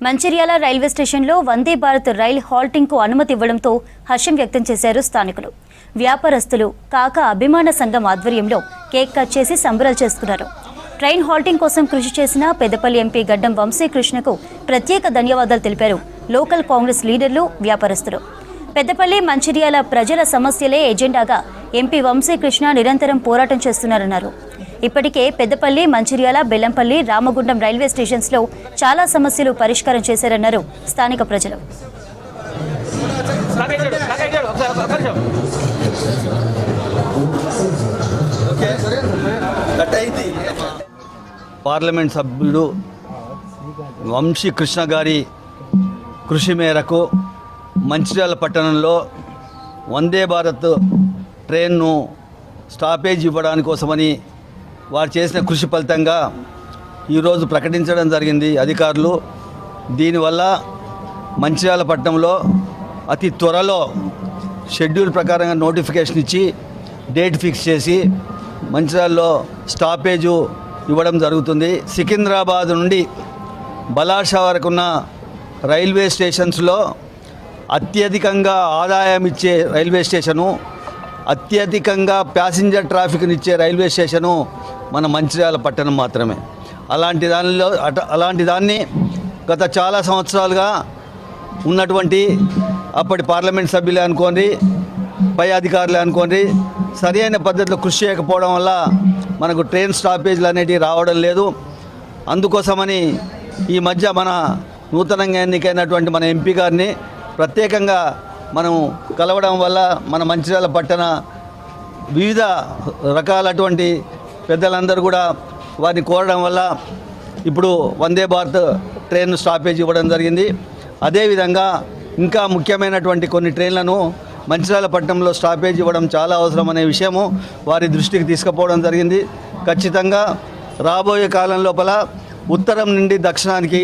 Mancherial railway స్టేషన్లో Vande Bharat rail హాల్టింగ్కు అనుమతి ఇవ్వడంతో హర్షం వ్యక్తం చేశారు స్థానికులు. వ్యాపారస్తులు కాక అభిమాన సంఘం ఆధ్వర్యంలో కేక్ కట్ చేసి సంబరాలు చేసుకున్నారు. ట్రైన్ హాల్టింగ్ కోసం కృషి చేసిన పెద్దపల్లి ఎంపీ గడ్డం వంశీకృష్ణకు ప్రత్యేక ధన్యవాదాలు తెలిపారు లోకల్ కాంగ్రెస్ లీడర్లు, వ్యాపారస్తులు. పెద్దపల్లి, మంచిర్యాల ప్రజల సమస్యలే ఎజెండాగా ఎంపీ వంశీకృష్ణ నిరంతరం పోరాటం చేస్తున్నారన్నారు. ఇప్పటికే పెద్దపల్లి, మంచిర్యాల, బెల్లంపల్లి, రామగుండం రైల్వే స్టేషన్స్లో చాలా సమస్యలు పరిష్కారం చేశారన్నారు స్థానిక ప్రజలు. పార్లమెంట్ సభ్యుడు వంశీకృష్ణ గారి కృషి మేరకు మంచిర్యాల పట్టణంలో వందే భారత్ ట్రైన్ను స్టాపేజ్ ఇవ్వడానికి కోసమని వారు చేసిన కృషి ఫలితంగా ఈరోజు ప్రకటించడం జరిగింది అధికారులు. దీనివల్ల మంచిర్యాల పట్టణంలో అతి త్వరలో షెడ్యూల్ ప్రకారంగా నోటిఫికేషన్ ఇచ్చి డేట్ ఫిక్స్ చేసి మంచిర్యాలలో స్టాపేజు ఇవ్వడం జరుగుతుంది. సికింద్రాబాద్ నుండి బలాషా వరకు ఉన్న రైల్వే స్టేషన్స్లో అత్యధికంగా ఆదాయం ఇచ్చే రైల్వే స్టేషను, అత్యధికంగా ప్యాసింజర్ ట్రాఫిక్ని ఇచ్చే రైల్వే స్టేషను మన మంచిర్యాల పట్టణం మాత్రమే. అలాంటి దాన్ని గత చాలా సంవత్సరాలుగా ఉన్నటువంటి అప్పటి పార్లమెంట్ సభ్యులే అనుకోండి, పై అధికారులే అనుకోండి, సరి అయిన పద్ధతిలో కృషి చేయకపోవడం వల్ల మనకు ట్రైన్ స్టాపేజ్లు అనేటివి రావడం లేదు. అందుకోసమని ఈ మధ్య మన నూతనంగా ఎన్నికైనటువంటి మన ఎంపీ గారిని ప్రత్యేకంగా మనం కలవడం వల్ల మన మంచిర్యాల పట్టణ వివిధ రకాలటువంటి పెద్దలందరూ కూడా వారిని కోరడం వల్ల ఇప్పుడు వందే భారత్ ట్రైన్ స్టాపేజ్ ఇవ్వడం జరిగింది. అదేవిధంగా ఇంకా ముఖ్యమైనటువంటి కొన్ని ట్రైన్లను మంచిర్యాల పట్టణంలో స్టాపేజ్ ఇవ్వడం చాలా అవసరం అనే విషయము వారి దృష్టికి తీసుకుపోవడం జరిగింది. ఖచ్చితంగా రాబోయే కాలం లోపల ఉత్తరం నుండి దక్షిణానికి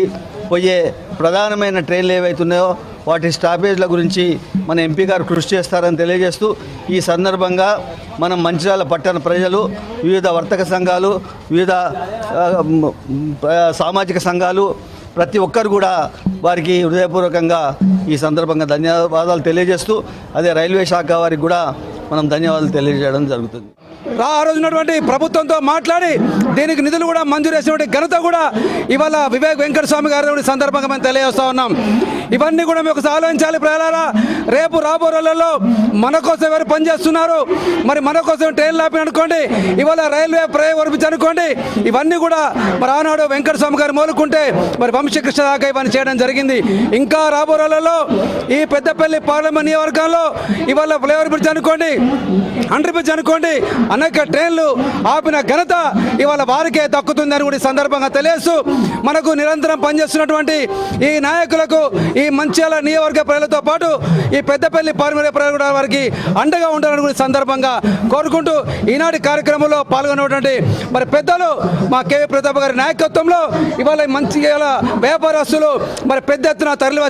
పోయే ప్రధానమైన ట్రైన్లు ఏవైతున్నాయో వాటి స్టాపేజ్ల గురించి మన ఎంపీ గారు కృషి చేస్తారని తెలియజేస్తూ, ఈ సందర్భంగా మనం మంచిర్యాల పట్టణ ప్రజలు, వివిధ వర్తక సంఘాలు, వివిధ సామాజిక సంఘాలు ప్రతి ఒక్కరు కూడా వారికి హృదయపూర్వకంగా ఈ సందర్భంగా ధన్యవాదాలు తెలియజేస్తూ, అదే రైల్వే శాఖ వారికి కూడా మనం ధన్యవాదాలు తెలియజేయడం జరుగుతుంది. ఆ రోజున్నటువంటి ప్రభుత్వంతో మాట్లాడి దీనికి నిధులు కూడా మంజూరు చేసినటువంటి ఘనత కూడా ఇవాళ వివేక్ వెంకటస్వామి గారి సందర్భంగా మేము తెలియజేస్తూ ఉన్నాం. ఇవన్నీ కూడా మీకు ఆలోచించాలి ప్రజలారా. రేపు రాబో రోజులలో మన కోసం ఎవరు పనిచేస్తున్నారు, మరి మన కోసం ట్రైన్లు ఆపి అనుకోండి, ఇవాళ రైల్వే ప్రయోగ అనుకోండి, ఇవన్నీ కూడా మరి ఆనాడు వెంకటస్వామి గారు మొదలుకుంటే మరి వంశీకృష్ణ దాకా ఇవన్నీ చేయడం జరిగింది. ఇంకా రాబో రోజులలో ఈ పెద్దపల్లి పార్లమెంట్ నియోజకవర్గంలో ఇవాళ ఫ్లైఓవర్ బ్రిడ్జ్ అనుకోండి, అండర్ బ్రిడ్జ్ అనుకోండి, అనేక ట్రైన్లు ఆపిన ఘనత ఇవాళ వారికే దక్కుతుందని కూడా ఈ సందర్భంగా తెలియజేస్తూ, మనకు నిరంతరం పనిచేస్తున్నటువంటి ఈ నాయకులకు, ఈ మంచిర్యాల నియోజకవర్గ ప్రజలతో పాటు ఈ పెద్దపల్లి పార్లమెంట్ ప్రజలు వారికి అండగా ఉండాలని కూడా సందర్భంగా కోరుకుంటూ, ఈనాటి కార్యక్రమంలో పాల్గొన్నటువంటి మరి పెద్దలు మా కేవీ ప్రతాప్ గారి నాయకత్వంలో ఇవాళ మంచిర్యాల వ్యాపారస్తులు మరి పెద్ద ఎత్తున తరలి